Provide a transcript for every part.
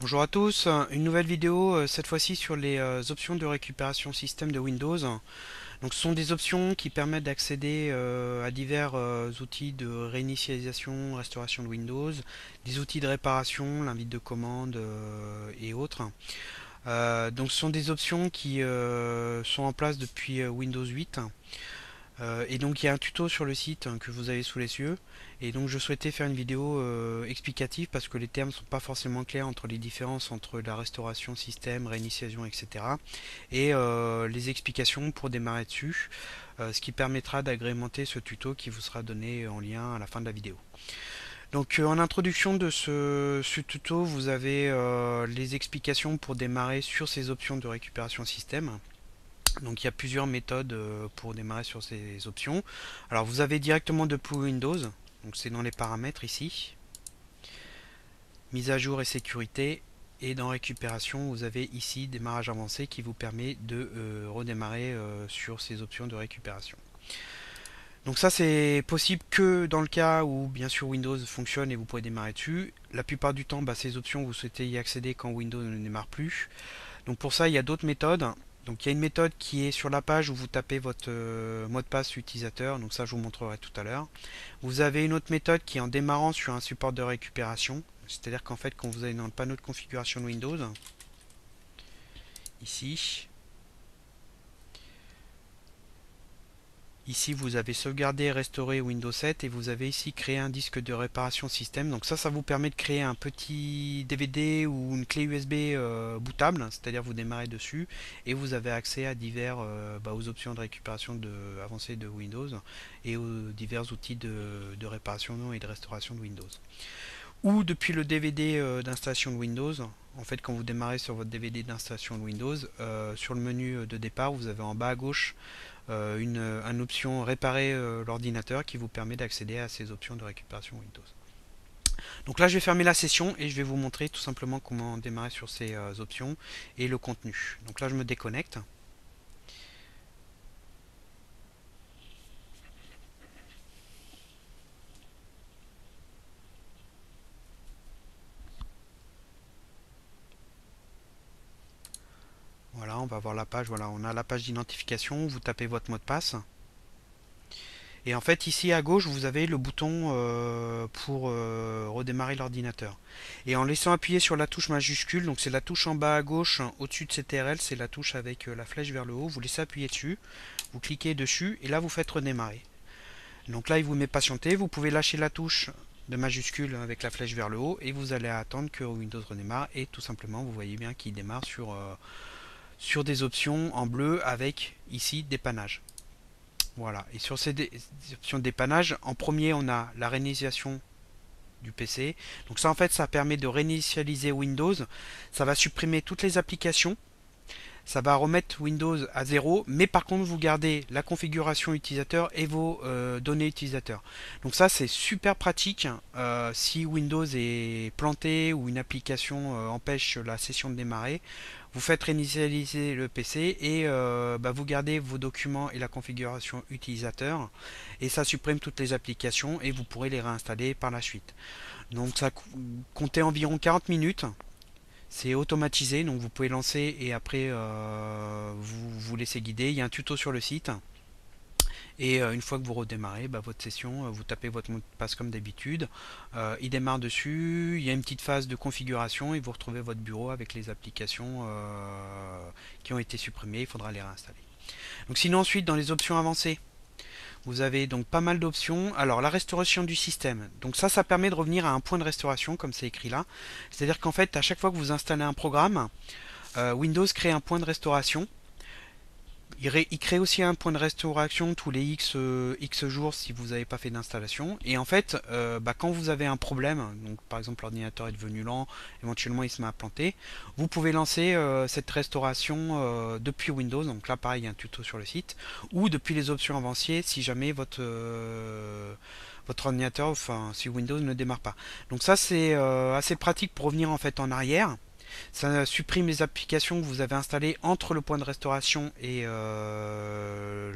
Bonjour à tous, une nouvelle vidéo cette fois-ci sur les options de récupération système de Windows. Donc ce sont des options qui permettent d'accéder à divers outils de réinitialisation, restauration de Windows, des outils de réparation, l'invite de commande et autres. Donc ce sont des options qui sont en place depuis Windows 8. Et donc il y a un tuto sur le site que vous avez sous les yeux. Et donc je souhaitais faire une vidéo explicative parce que les termes ne sont pas forcément clairs entre les différences entre la restauration système, réinitialisation, etc. Et les explications pour démarrer dessus, ce qui permettra d'agrémenter ce tuto qui vous sera donné en lien à la fin de la vidéo. Donc en introduction de ce tuto, vous avez les explications pour démarrer sur ces options de récupération système. Donc il y a plusieurs méthodes pour démarrer sur ces options. Alors vous avez directement depuis Windows, donc c'est dans les paramètres ici, mise à jour et sécurité, et dans récupération vous avez ici démarrage avancé qui vous permet de redémarrer sur ces options de récupération. Donc ça c'est possible que dans le cas où bien sûr Windows fonctionne et vous pouvez démarrer dessus. La plupart du temps ces options vous souhaitez y accéder quand Windows ne démarre plus. Donc pour ça il y a d'autres méthodes. Donc il y a une méthode qui est sur la page où vous tapez votre mot de passe utilisateur, donc ça je vous montrerai tout à l'heure. Vous avez une autre méthode qui est en démarrant sur un support de récupération, c'est-à-dire qu'en fait quand vous allez dans le panneau de configuration de Windows, ici, ici vous avez sauvegardé et restauré Windows 7 et vous avez ici créé un disque de réparation système. Donc ça vous permet de créer un petit DVD ou une clé USB bootable, c'est-à-dire vous démarrez dessus et vous avez accès à divers aux options de récupération avancées de Windows et aux divers outils de réparation et de restauration de Windows. Ou depuis le DVD d'installation de Windows. En fait, quand vous démarrez sur votre DVD d'installation de Windows, sur le menu de départ, vous avez en bas à gauche une option réparer l'ordinateur qui vous permet d'accéder à ces options de récupération Windows. Donc là je vais fermer la session et je vais vous montrer tout simplement comment démarrer sur ces options et le contenu. Donc là je me déconnecte. Voilà, on va voir la page. Voilà, on a la page d'identification, vous tapez votre mot de passe. Et en fait, ici à gauche, vous avez le bouton pour redémarrer l'ordinateur. Et en laissant appuyer sur la touche majuscule, donc c'est la touche en bas à gauche, au-dessus de CTRL, c'est la touche avec la flèche vers le haut. Vous laissez appuyer dessus, vous cliquez dessus, et là vous faites redémarrer. Donc là, il vous met patienter. Vous pouvez lâcher la touche de majuscule avec la flèche vers le haut, et vous allez attendre que Windows redémarre. Et tout simplement, vous voyez bien qu'il démarre sur des options en bleu avec ici dépannage. Voilà, et sur ces options de dépannage, en premier on a la réinitialisation du PC. Donc ça en fait ça permet de réinitialiser Windows. Ça va supprimer toutes les applications. Ça va remettre Windows à zéro, mais par contre vous gardez la configuration utilisateur et vos données utilisateurs. Donc ça c'est super pratique si Windows est planté ou une application empêche la session de démarrer. Vous faites réinitialiser le PC et vous gardez vos documents et la configuration utilisateur et ça supprime toutes les applications et vous pourrez les réinstaller par la suite. Donc ça comptait environ 40 minutes. C'est automatisé, donc vous pouvez lancer et après vous vous laissez guider. Il y a un tuto sur le site. Et une fois que vous redémarrez votre session, vous tapez votre mot de passe comme d'habitude. Il démarre dessus, il y a une petite phase de configuration et vous retrouvez votre bureau avec les applications qui ont été supprimées. Il faudra les réinstaller. Donc sinon ensuite dans les options avancées, vous avez donc pas mal d'options. Alors la restauration du système. Donc ça permet de revenir à un point de restauration comme c'est écrit là. C'est-à-dire qu'en fait à chaque fois que vous installez un programme, Windows crée un point de restauration. Il crée aussi un point de restauration tous les X jours si vous n'avez pas fait d'installation. Et en fait, quand vous avez un problème, donc par exemple l'ordinateur est devenu lent, éventuellement il se met à planter, vous pouvez lancer cette restauration depuis Windows. Donc là pareil, il y a un tuto sur le site. Ou depuis les options avancées si jamais votre ordinateur, enfin si Windows ne démarre pas. Donc ça c'est assez pratique pour revenir en fait en arrière. Ça supprime les applications que vous avez installées entre le point de restauration et le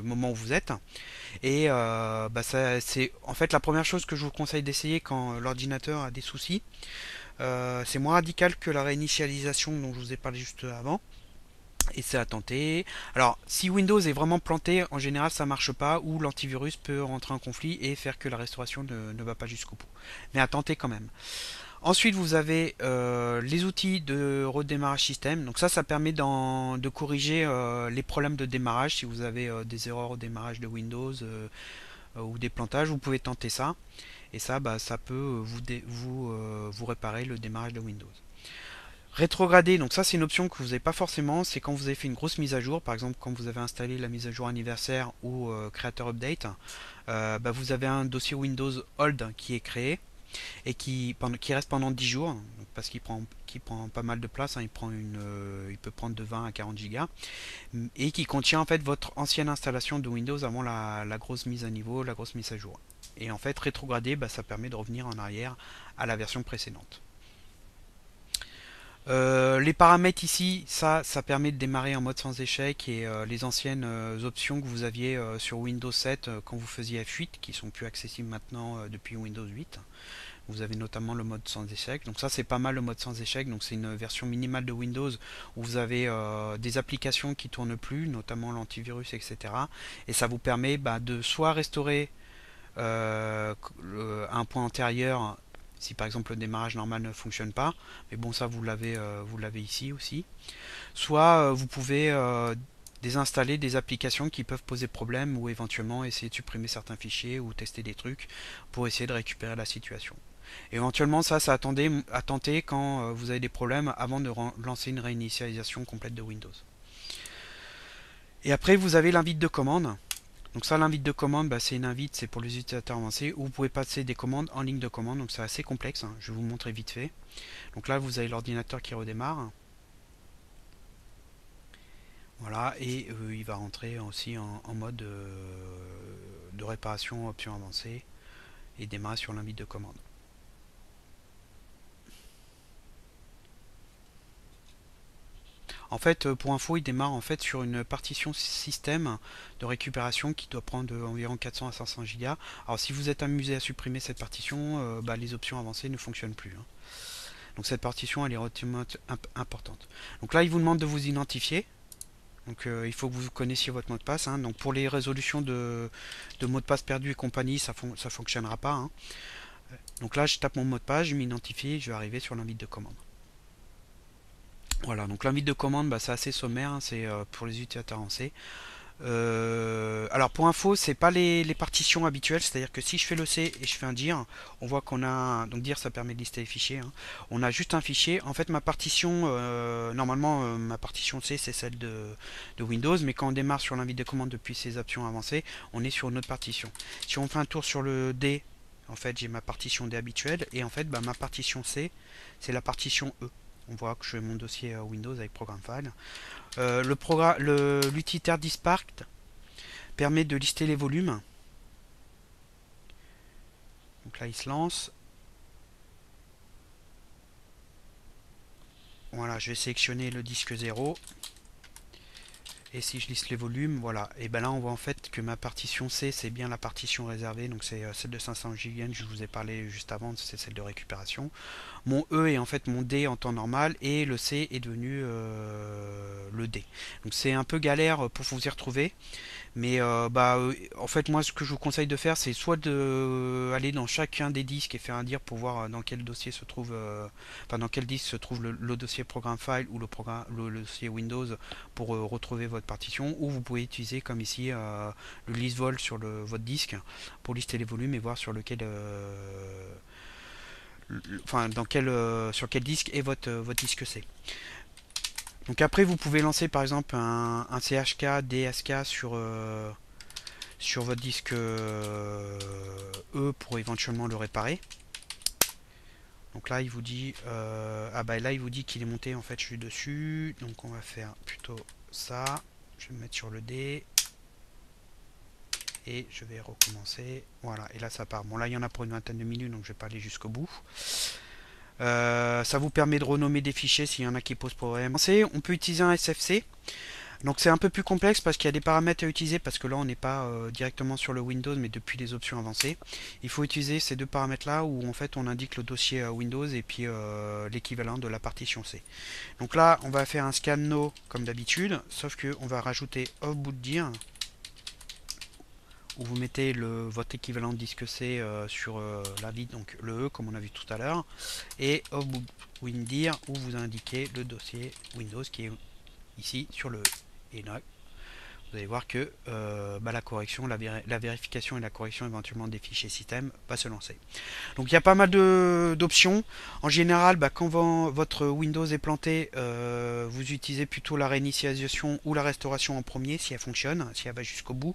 moment où vous êtes. Et c'est en fait la première chose que je vous conseille d'essayer quand l'ordinateur a des soucis. C'est moins radical que la réinitialisation dont je vous ai parlé juste avant. Et c'est à tenter. Alors, si Windows est vraiment planté, en général ça marche pas, ou l'antivirus peut rentrer en conflit et faire que la restauration ne va pas jusqu'au bout. Mais à tenter quand même. Ensuite, vous avez les outils de redémarrage système. Donc ça permet de corriger les problèmes de démarrage. Si vous avez des erreurs au démarrage de Windows ou des plantages, vous pouvez tenter ça. Et ça, ça peut vous réparer le démarrage de Windows. Rétrograder, donc ça c'est une option que vous n'avez pas forcément, c'est quand vous avez fait une grosse mise à jour, par exemple quand vous avez installé la mise à jour anniversaire ou Creator Update, vous avez un dossier Windows Old qui est créé et qui reste pendant 10 jours, parce qu'il prend pas mal de place, hein, il peut prendre de 20 à 40 gigas, et qui contient en fait votre ancienne installation de Windows avant la grosse mise à niveau, la grosse mise à jour. Et en fait rétrograder, ça permet de revenir en arrière à la version précédente. Les paramètres ici, ça permet de démarrer en mode sans échec et les anciennes options que vous aviez sur Windows 7 quand vous faisiez F8 qui sont plus accessibles maintenant depuis Windows 8. Vous avez notamment le mode sans échec. Donc ça c'est pas mal le mode sans échec. Donc c'est une version minimale de Windows où vous avez des applications qui tournent plus, notamment l'antivirus, etc. Et ça vous permet de soit restaurer un point antérieur si par exemple le démarrage normal ne fonctionne pas, mais bon ça vous l'avez ici aussi. Soit vous pouvez désinstaller des applications qui peuvent poser problème ou éventuellement essayer de supprimer certains fichiers ou tester des trucs pour essayer de récupérer la situation. Éventuellement ça à tenter quand vous avez des problèmes avant de lancer une réinitialisation complète de Windows. Et après vous avez l'invite de commande. Donc ça, l'invite de commande, c'est une invite, c'est pour les utilisateurs avancés, où vous pouvez passer des commandes en ligne de commande, donc c'est assez complexe, hein. Je vais vous montrer vite fait. Donc là, vous avez l'ordinateur qui redémarre. Voilà, et il va rentrer aussi en mode de réparation, option avancée, et démarrer sur l'invite de commande. En fait, pour info, il démarre en fait sur une partition système de récupération qui doit prendre environ 400 à 500 Go. Alors si vous êtes amusé à supprimer cette partition, les options avancées ne fonctionnent plus, hein. Donc cette partition elle est relativement importante. Donc là il vous demande de vous identifier. Donc il faut que vous connaissiez votre mot de passe, hein. Donc pour les résolutions de mots de passe perdus et compagnie, ça fonctionnera pas, hein. Donc là je tape mon mot de passe, je m'identifie, je vais arriver sur l'invite de commande. Voilà, donc l'invite de commande, c'est assez sommaire, hein, c'est pour les utilisateurs avancés. Alors pour info, c'est pas les partitions habituelles, c'est-à-dire que si je fais le C et je fais un dir, on voit qu'on a donc dir ça permet de lister les fichiers, hein. On a juste un fichier. En fait ma partition, normalement ma partition C c'est celle de Windows, mais quand on démarre sur l'invite de commande depuis ces options avancées, on est sur une autre partition. Si on fait un tour sur le D, en fait j'ai ma partition D habituelle, et en fait ma partition C c'est la partition E. On voit que je fais mon dossier Windows avec Program File. L'utilitaire Dispark permet de lister les volumes. Donc là, il se lance. Voilà, je vais sélectionner le disque 0. Et si je liste les volumes, voilà. Et ben là, on voit en fait que ma partition C, c'est bien la partition réservée. Donc c'est celle de 500 Go. Je vous ai parlé juste avant, c'est celle de récupération. Mon E est en fait mon D en temps normal et le C est devenu le D. Donc c'est un peu galère pour vous y retrouver. Mais en fait moi ce que je vous conseille de faire c'est soit de aller dans chacun des disques et faire un dir pour voir dans quel dossier se trouve dans quel disque se trouve le dossier Program File ou le dossier Windows pour retrouver votre partition, ou vous pouvez utiliser comme ici le list vol sur votre disque pour lister les volumes et voir sur lequel sur quel disque est votre disque C. Donc après vous pouvez lancer par exemple un CHK, DSK sur votre disque E pour éventuellement le réparer. Donc là il vous dit là il vous dit qu'il est monté, en fait je suis dessus, donc on va faire plutôt ça. Je vais me mettre sur le D et je vais recommencer. Voilà, et là ça part. Bon là il y en a pour une vingtaine de minutes, donc je vais pas aller jusqu'au bout. Ça vous permet de renommer des fichiers s'il y en a qui posent problème. On peut utiliser un SFC. Donc c'est un peu plus complexe parce qu'il y a des paramètres à utiliser, parce que là on n'est pas directement sur le Windows mais depuis les options avancées. Il faut utiliser ces deux paramètres là où en fait on indique le dossier Windows et puis l'équivalent de la partition C. Donc là on va faire un scan no comme d'habitude, sauf que on va rajouter off boot dir où vous mettez votre équivalent de disque C sur la vie, donc le E comme on a vu tout à l'heure, et off boot windir où vous indiquez le dossier Windows qui est ici sur le E. Et là, vous allez voir que la correction, la vérification et la correction éventuellement des fichiers système va se lancer. Donc il y a pas mal d'options. En général, quand votre Windows est planté, vous utilisez plutôt la réinitialisation ou la restauration en premier si elle fonctionne, si elle va jusqu'au bout.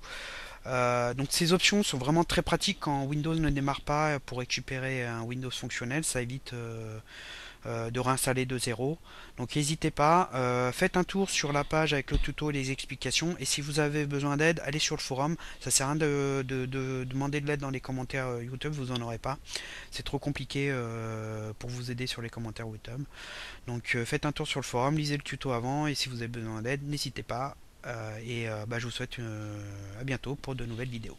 Donc ces options sont vraiment très pratiques quand Windows ne démarre pas pour récupérer un Windows fonctionnel. Ça évite de réinstaller de zéro. Donc n'hésitez pas, faites un tour sur la page avec le tuto et les explications. Et si vous avez besoin d'aide, allez sur le forum. Ça sert à rien de demander de l'aide dans les commentaires YouTube, vous en aurez pas. C'est trop compliqué pour vous aider sur les commentaires YouTube. Donc faites un tour sur le forum, lisez le tuto avant. Et si vous avez besoin d'aide, n'hésitez pas. Je vous souhaite à bientôt pour de nouvelles vidéos.